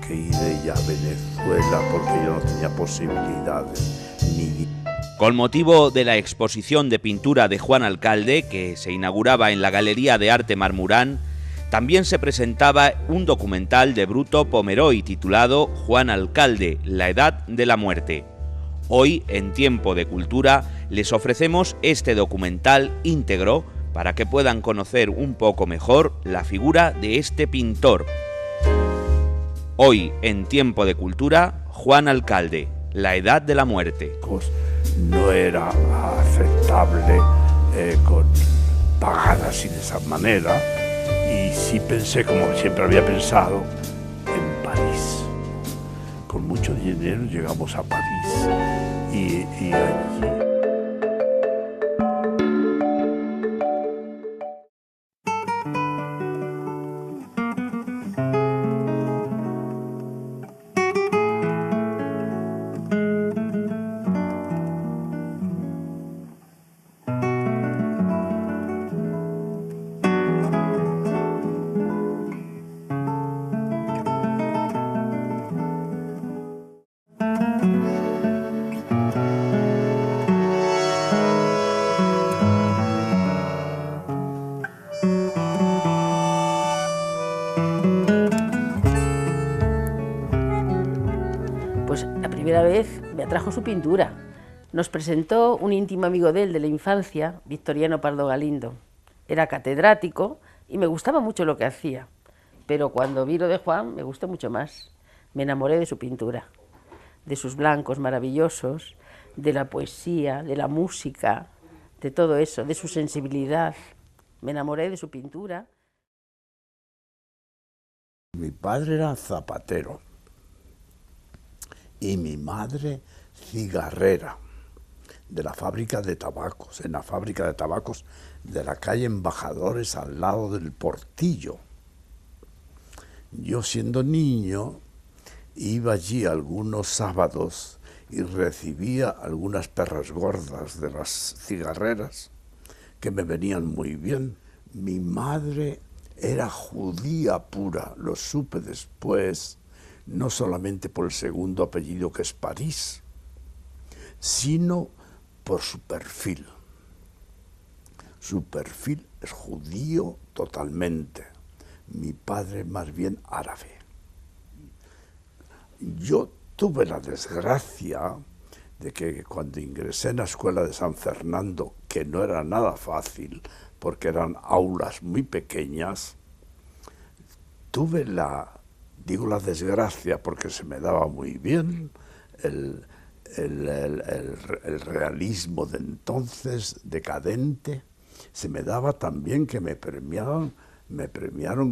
que ir ella a Venezuela porque yo no tenía posibilidades ni... Con motivo de la exposición de pintura de Juan Alcalde, que se inauguraba en la Galería de Arte Marmurán, también se presentaba un documental de Bruto Pomeroy titulado Juan Alcalde, la edad de la muerte. Hoy, en Tiempo de Cultura, les ofrecemos este documental íntegro para que puedan conocer un poco mejor la figura de este pintor. Hoy, en Tiempo de Cultura, Juan Alcalde, la edad de la muerte. No era aceptable pagar así de esa manera, y sí pensé, como siempre había pensado, en París. Con mucho dinero llegamos a París y allí... La primera vez me atrajo su pintura. Nos presentó un íntimo amigo de él de la infancia, Victoriano Pardo Galindo. Era catedrático y me gustaba mucho lo que hacía, pero cuando vi lo de Juan me gustó mucho más. Me enamoré de su pintura, de sus blancos maravillosos, de la poesía, de la música, de todo eso, de su sensibilidad. Me enamoré de su pintura. Mi padre era zapatero y mi madre cigarrera de la fábrica de tabacos, en la fábrica de tabacos de la calle Embajadores al lado del Portillo. Yo, siendo niño, iba allí algunos sábados y recibía algunas perras gordas de las cigarreras que me venían muy bien. Mi madre era judía pura, lo supe después, no solamente por el segundo apellido, que es París, sino por su perfil. Su perfil es judío totalmente, mi padre más bien árabe. Yo tuve la desgracia de que cuando ingresé en la escuela de San Fernando, que no era nada fácil, porque eran aulas muy pequeñas, tuve la desgracia, porque se me daba muy bien el realismo de entonces, decadente. Se me daba también que me premiaron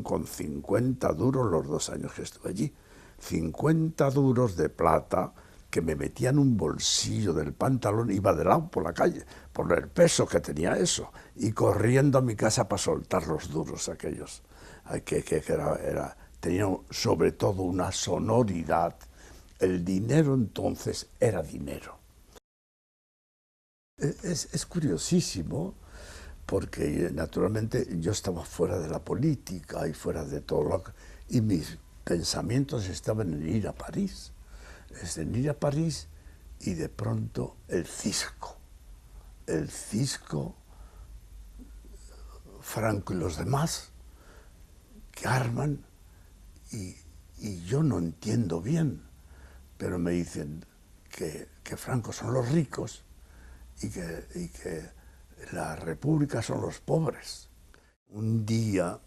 con 50 duros los 2 años que estuve allí. 50 duros de plata que me metía en un bolsillo del pantalón, iba de lado por la calle, por el peso que tenía eso, y corriendo a mi casa para soltar los duros aquellos, tenía sobre todo una sonoridad. El dinero entonces era dinero. Es curiosísimo, porque naturalmente yo estaba fuera de la política y fuera de todo y mis pensamientos estaban en ir a París. Y de pronto el Cisco, Franco y los demás, que arman, y yo no entiendo bien, pero me dicen que Franco son los ricos y que la República son los pobres. Un día,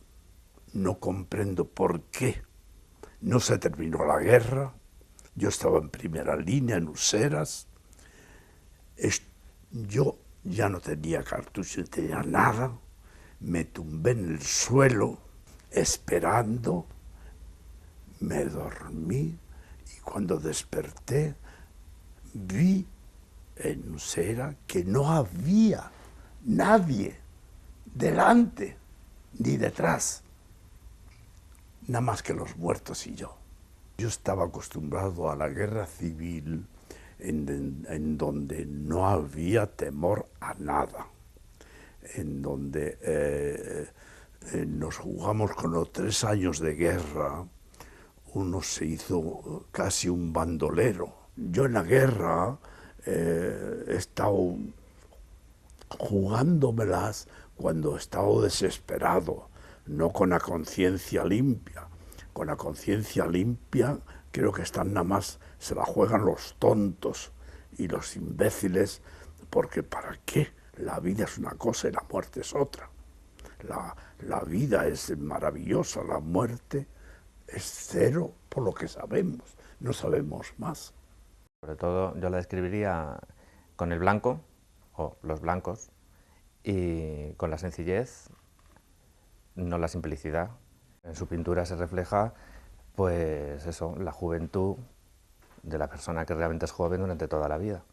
no comprendo por qué, no se terminó la guerra, yo estaba en primera línea en Useras, yo ya no tenía cartucho, no tenía nada, me tumbé en el suelo esperando, me dormí y cuando desperté vi en Usera que no había nadie delante ni detrás, nada más que los muertos y yo. Yo estaba acostumbrado a la guerra civil en donde no había temor a nada, en donde nos jugamos con los 3 años de guerra uno se hizo casi un bandolero. Yo en la guerra he estado jugándomelas cuando he estado desesperado, no con la conciencia limpia. Con la conciencia limpia creo que están nada más, se la juegan los tontos y los imbéciles, porque ¿para qué? La vida es una cosa y la muerte es otra. La vida es maravillosa, la muerte es cero por lo que sabemos, no sabemos más. Sobre todo yo la describiría con el blanco, o los blancos, y con la sencillez, no la simplicidad. En su pintura se refleja, pues eso, la juventud de la persona que realmente es joven durante toda la vida.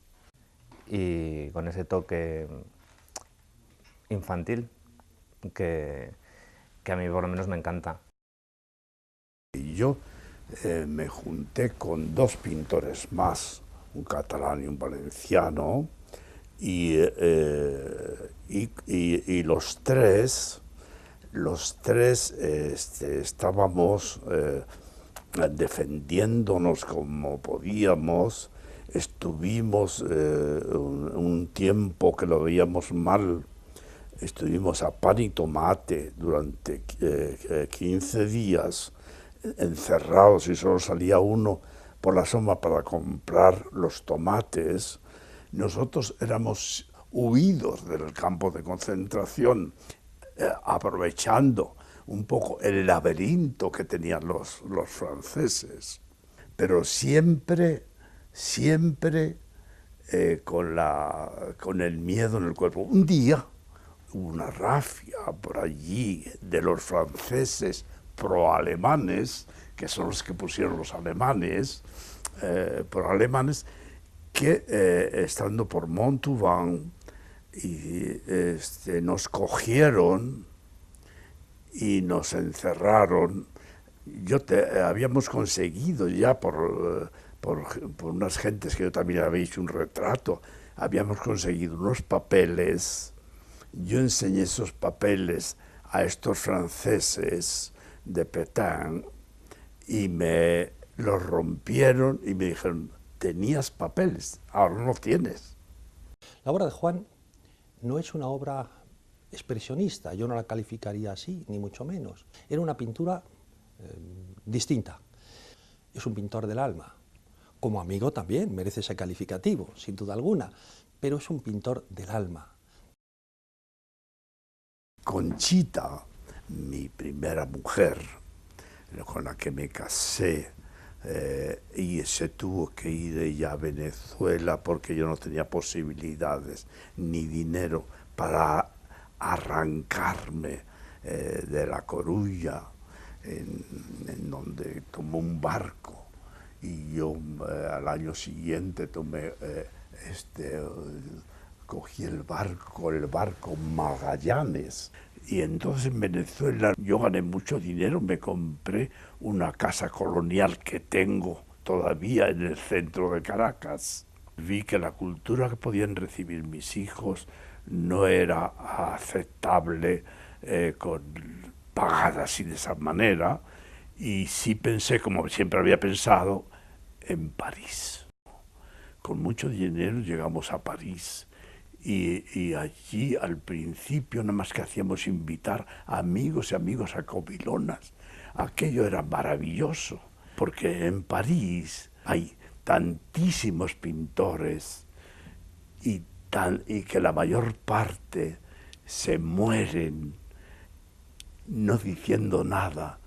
Y con ese toque infantil que a mí por lo menos me encanta. Y yo me junté con dos pintores más, un catalán y un valenciano, y los tres estábamos defendiéndonos como podíamos. Estuvimos un tiempo que lo veíamos mal, estuvimos a pan y tomate durante 15 días encerrados y solo salía uno por la sombra para comprar los tomates. Nosotros éramos huidos del campo de concentración, aprovechando un poco el laberinto que tenían los franceses, pero siempre con el miedo en el cuerpo. Un día hubo una rafia por allí de los franceses pro-alemanes, que son los que pusieron los alemanes, pro-alemanes, que estando por Montauban nos cogieron y nos encerraron. Habíamos conseguido ya por unas gentes que yo también había hecho un retrato, habíamos conseguido unos papeles. Yo enseñé esos papeles a estos franceses de Pétain y me los rompieron y me dijeron: tenías papeles, ahora no tienes. La obra de Juan no es una obra expresionista, yo no la calificaría así, ni mucho menos. Era una pintura distinta. Es un pintor del alma. Como amigo también merece ese calificativo, sin duda alguna, pero es un pintor del alma. Conchita, mi primera mujer, con la que me casé, y se tuvo que ir ella a Venezuela porque yo no tenía posibilidades ni dinero para arrancarme de La Coruña, en donde tomó un barco, y yo al año siguiente cogí el barco Magallanes. Y entonces en Venezuela yo gané mucho dinero, me compré una casa colonial que tengo todavía en el centro de Caracas. Vi que la cultura que podían recibir mis hijos no era aceptable pagada así de esa manera, y sí pensé, como siempre había pensado, en París. Con mucho dinero llegamos a París. Y allí al principio nada más que hacíamos invitar a amigos y amigos a comilonas. Aquello era maravilloso, porque en París hay tantísimos pintores y que la mayor parte se mueren no diciendo nada,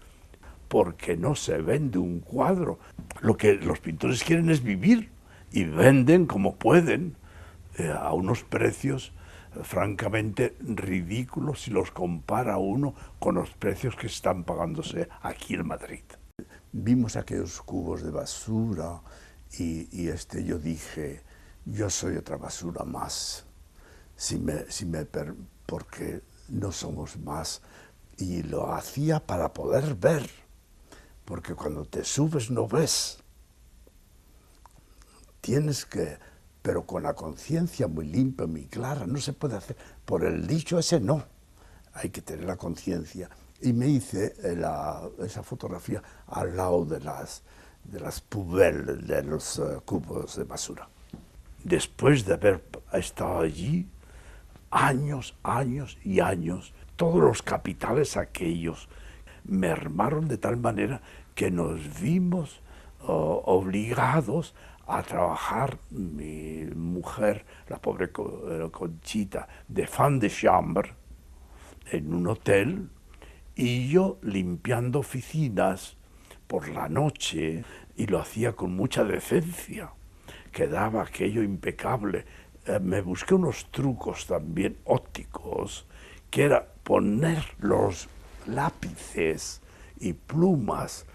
porque no se vende un cuadro. Lo que los pintores quieren es vivir, y venden como pueden, a unos precios francamente ridículos si los compara uno con los precios que están pagándose aquí en Madrid. Vimos aquellos cubos de basura y yo dije: yo soy otra basura más, porque no somos más. Y lo hacía para poder ver, porque cuando te subes no ves. Tienes que, pero con la conciencia muy limpia, muy clara, no se puede hacer. Por el dicho ese no, hay que tener la conciencia. y me hice esa fotografía al lado de las poubelles, de los cubos de basura. Después de haber estado allí años, años y años, todos los capitales aquellos mermaron de tal manera que nos vimos obligados a trabajar, mi mujer, la pobre Conchita, de femme de chambre, en un hotel, y yo limpiando oficinas por la noche, y lo hacía con mucha decencia. Quedaba aquello impecable. Me busqué unos trucos también ópticos, que era poner los lápices y plumas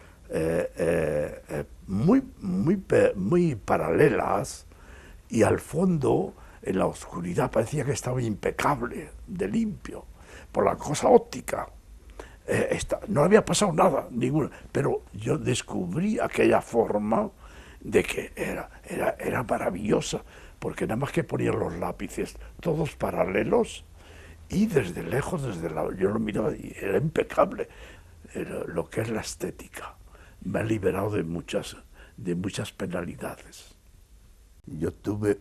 muy paralelas, y al fondo, en la oscuridad, parecía que estaba impecable, de limpio, por la cosa óptica. No había pasado nada, ninguna, pero yo descubrí aquella forma de que era maravillosa, porque nada más que ponía los lápices todos paralelos, y desde lejos, yo lo miraba y era impecable. Lo que es la estética me ha liberado de muchas penalidades. Yo tuve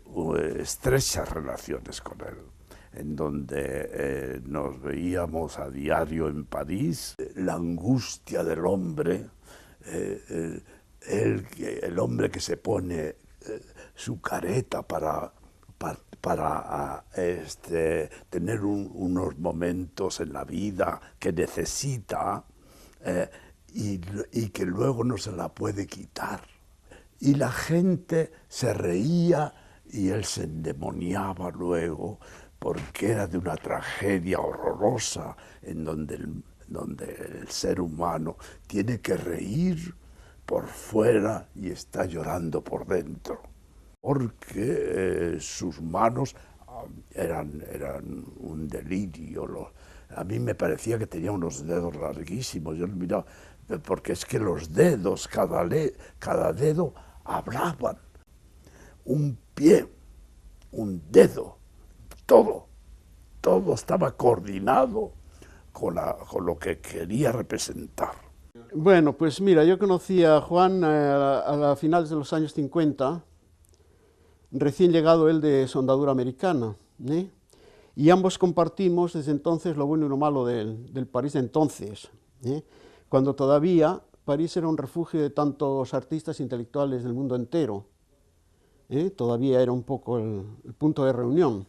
estrechas relaciones con él, en donde nos veíamos a diario en París. La angustia del hombre, el hombre que se pone su careta para tener unos momentos en la vida que necesita, y que luego no se la puede quitar. Y la gente se reía y él se endemoniaba luego, porque era de una tragedia horrorosa en donde el ser humano tiene que reír por fuera y está llorando por dentro, porque sus manos eran un delirio. A mí me parecía que tenía unos dedos larguísimos. Yo miraba, porque es que los dedos, cada dedo hablaban. Un pie, un dedo, todo estaba coordinado con lo que quería representar. Bueno, pues mira, yo conocí a Juan a finales de los años 50, recién llegado él de soldadura americana, y ambos compartimos desde entonces lo bueno y lo malo del París de entonces, cuando todavía París era un refugio de tantos artistas intelectuales del mundo entero, todavía era un poco el punto de reunión.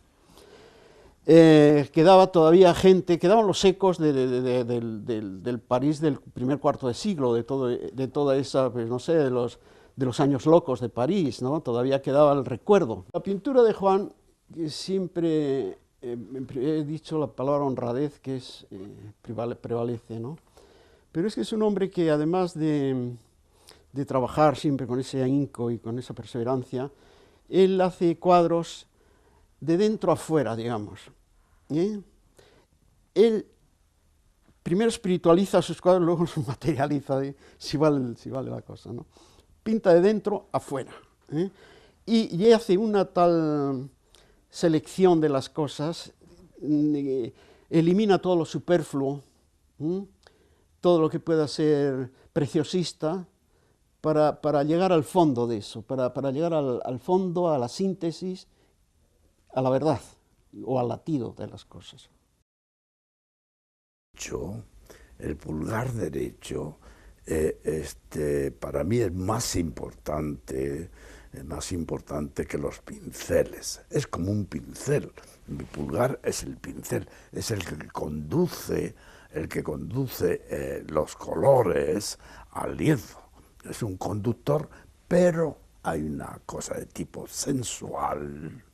Quedaba todavía gente, quedaban los ecos del París del primer cuarto de siglo, de toda esa, pues no sé, de los años locos de París, ¿no? Todavía quedaba el recuerdo. La pintura de Juan, siempre he dicho la palabra honradez, que prevalece, ¿no? Pero es que es un hombre que, además de trabajar siempre con ese ahínco y con esa perseverancia, él hace cuadros de dentro a fuera, digamos. Él primero espiritualiza sus cuadros, luego los materializa, si vale la cosa, ¿no? Pinta de dentro a fuera, y hace una tal selección de las cosas, elimina todo lo superfluo, todo lo que pueda ser preciosista, para llegar al fondo de eso, para llegar al fondo, a la síntesis, a la verdad o al latido de las cosas. El pulgar derecho, para mí es más importante que los pinceles. Es como un pincel. Mi pulgar es el pincel, es el que conduce los colores al lienzo. Es un conductor, pero hay una cosa de tipo sensual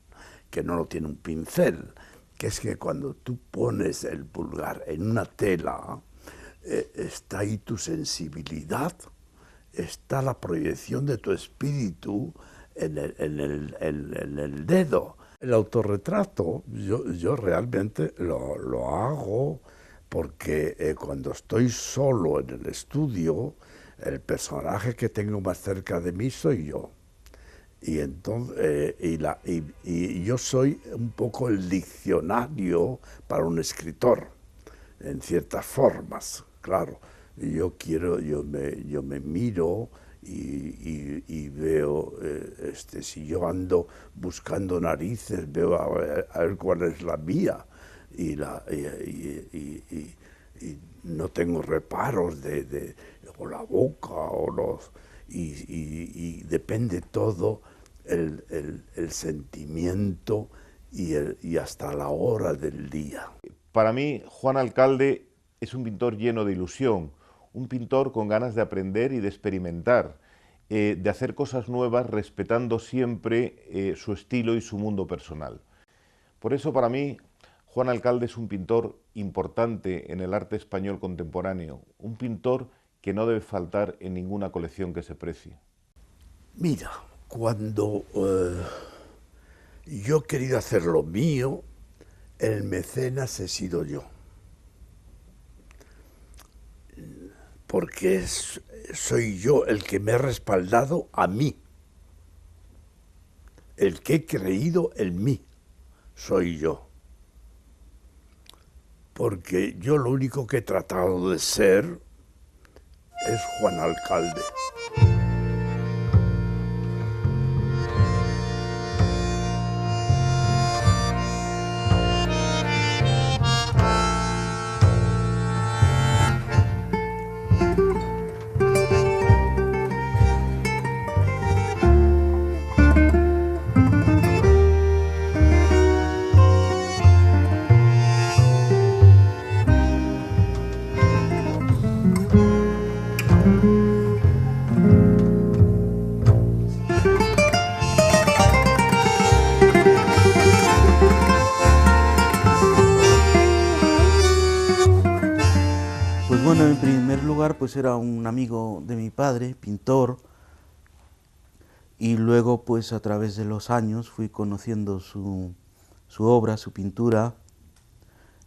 que no lo tiene un pincel, que es que cuando tú pones el pulgar en una tela, está ahí tu sensibilidad, está la proyección de tu espíritu en el dedo. El autorretrato yo realmente lo hago porque cuando estoy solo en el estudio, el personaje que tengo más cerca de mí soy yo. Y entonces y yo soy un poco el diccionario para un escritor, en ciertas formas. claro. Yo me miro y veo, si yo ando buscando narices, veo a ver cuál es la mía, y no tengo reparos o la boca, y depende todo el sentimiento y hasta la hora del día. Para mí, Juan Alcalde es un pintor lleno de ilusión, un pintor con ganas de aprender y de experimentar, de hacer cosas nuevas respetando siempre su estilo y su mundo personal. Por eso, para mí, Juan Alcalde es un pintor importante en el arte español contemporáneo, un pintor que no debe faltar en ninguna colección que se precie. Mira, cuando yo he querido hacer lo mío, el mecenas he sido yo. Porque soy yo el que me he respaldado a mí. El que he creído en mí soy yo. Porque yo lo único que he tratado de ser es Juan Alcalde. Bueno, en primer lugar, pues era un amigo de mi padre, pintor, y luego, pues a través de los años fui conociendo su obra, su pintura,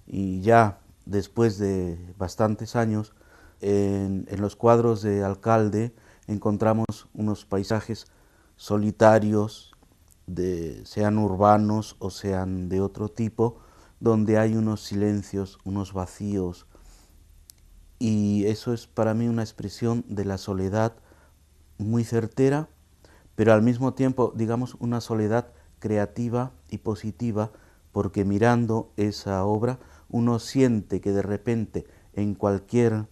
y ya después de bastantes años, en los cuadros de Alcalde encontramos unos paisajes solitarios, sean urbanos o sean de otro tipo, donde hay unos silencios, unos vacíos, y eso es para mí una expresión de la soledad muy certera, pero al mismo tiempo, digamos, una soledad creativa y positiva, porque mirando esa obra uno siente que de repente en cualquier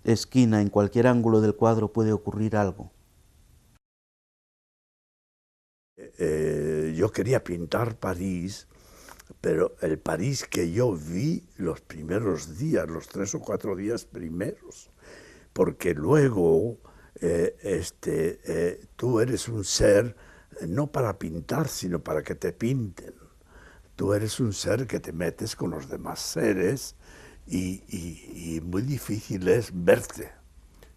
esquina, en cualquier ángulo del cuadro puede ocurrir algo. Yo quería pintar París, pero el París que yo vi los primeros días, los 3 o 4 días primeros, porque luego tú eres un ser no para pintar, sino para que te pinten. Tú eres un ser que te metes con los demás seres y muy difícil es verte.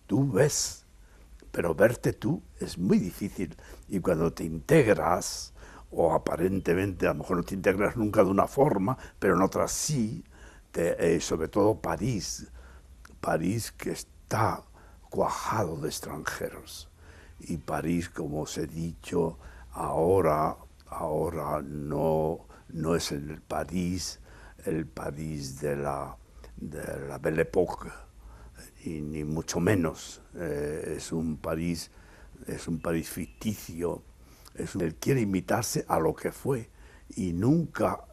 Tú ves, pero verte tú es muy difícil. Y cuando te integras, o aparentemente a lo mejor no te integras nunca de una forma, pero en otras sí, sobre todo París que está cuajado de extranjeros. Y París, como os he dicho, ahora no es el París de la Belle Époque, ni mucho menos. Es un París ficticio. Él quiere imitarse a lo que fue, y nunca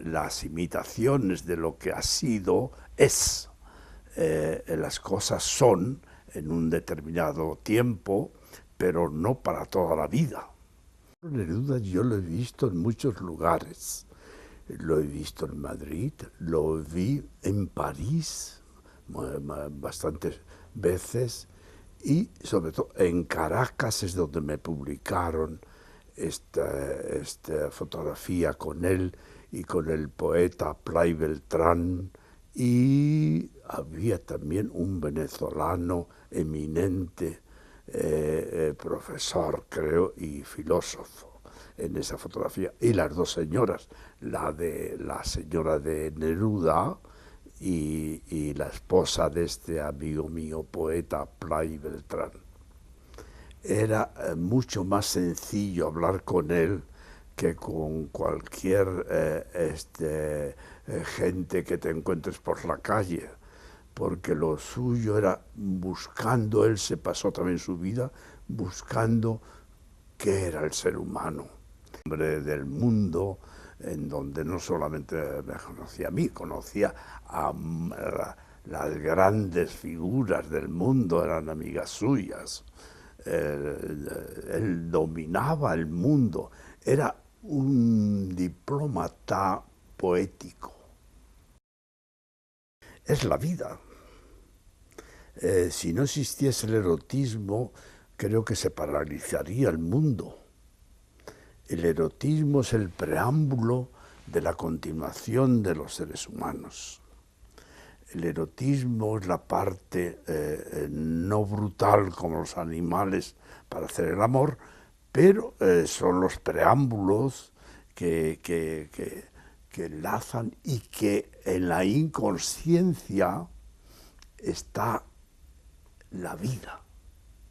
las imitaciones de lo que ha sido es. Las cosas son en un determinado tiempo, pero no para toda la vida. Neruda yo lo he visto en muchos lugares. Lo he visto en Madrid, lo vi en París bastantes veces, y sobre todo en Caracas es donde me publicaron esta fotografía con él y con el poeta Pray Beltrán, y había también un venezolano eminente, profesor creo y filósofo en esa fotografía, y las dos señoras, la señora de Neruda y la esposa de este amigo mío poeta Pray Beltrán. Era mucho más sencillo hablar con él que con cualquier gente que te encuentres por la calle, porque lo suyo era buscando, él se pasó también su vida buscando qué era el ser humano. Hombre del mundo, en donde no solamente me conocía a mí, conocía a las grandes figuras del mundo, eran amigas suyas. Él dominaba el mundo, era un diplomata poético. Es la vida. Si no existiese el erotismo, creo que se paralizaría el mundo. El erotismo es el preámbulo de la continuación de los seres humanos. El erotismo es la parte no brutal como los animales para hacer el amor, pero son los preámbulos que enlazan y que en la inconsciencia está la vida,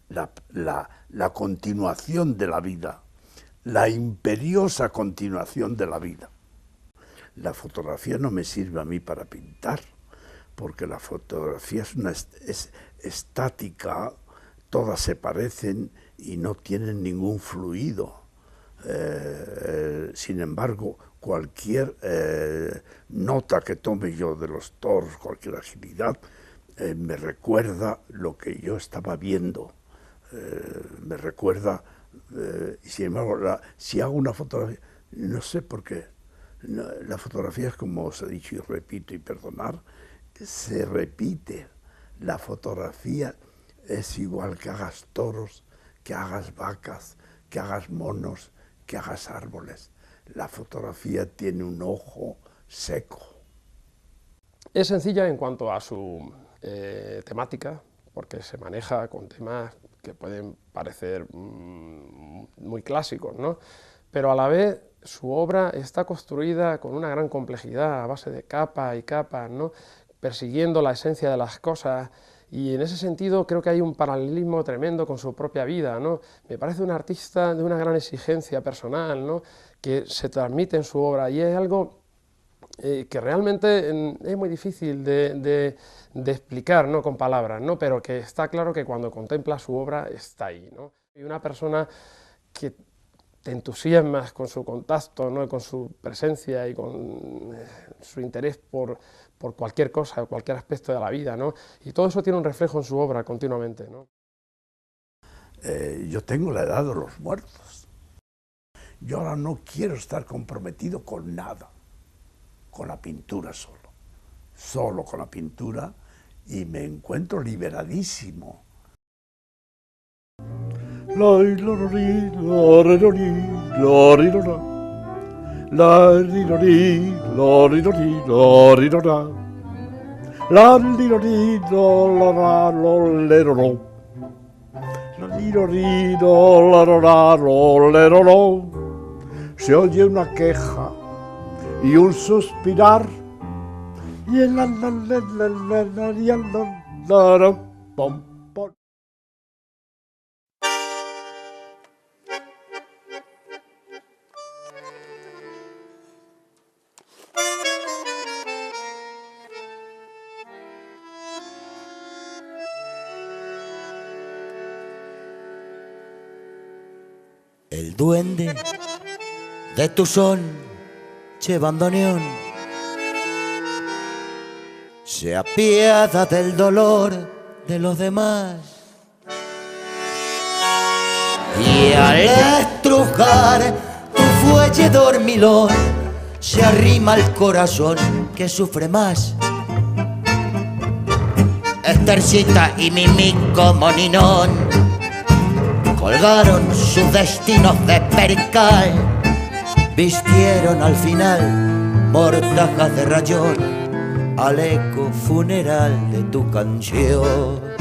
la continuación de la vida, la imperiosa continuación de la vida. La fotografía no me sirve a mí para pintar, porque la fotografía es estática, todas se parecen y no tienen ningún fluido. Sin embargo, cualquier nota que tome yo de los toros, cualquier agilidad, me recuerda lo que yo estaba viendo, me recuerda, y sin embargo, si hago una fotografía, no sé por qué, la fotografía es como os he dicho y repito y perdonar, se repite. La fotografía es igual que hagas toros, que hagas vacas, que hagas monos, que hagas árboles. La fotografía tiene un ojo seco. Es sencilla en cuanto a su temática, porque se maneja con temas que pueden parecer muy clásicos, ¿no? Pero a la vez su obra está construida con una gran complejidad, a base de capas y capas, ¿no? Persiguiendo la esencia de las cosas, y en ese sentido creo que hay un paralelismo tremendo con su propia vida, ¿no? Me parece un artista de una gran exigencia personal, ¿no? Que se transmite en su obra, y es algo que realmente es muy difícil de explicar, ¿no? Con palabras, ¿no? Pero que está claro que cuando contemplas su obra está ahí, ¿no? Y una persona que te entusiasmas con su contacto, ¿no? Con su presencia y con su interés por cualquier cosa, cualquier aspecto de la vida, ¿no? Y todo eso tiene un reflejo en su obra continuamente, ¿no? Yo tengo la edad de los muertos. Yo ahora no quiero estar comprometido con nada, con la pintura solo con la pintura, y me encuentro liberadísimo. Se oye una queja y un suspirar, y el pom, pom. El duende de tu son, che bandoneón, se apiada del dolor de los demás, y al estrujar tu fuelle dormilón se arrima al corazón que sufre más. Estercita y Mimico Moninón colgaron sus destinos de percal, vistieron al final mortajas de rayón al eco funeral de tu canción.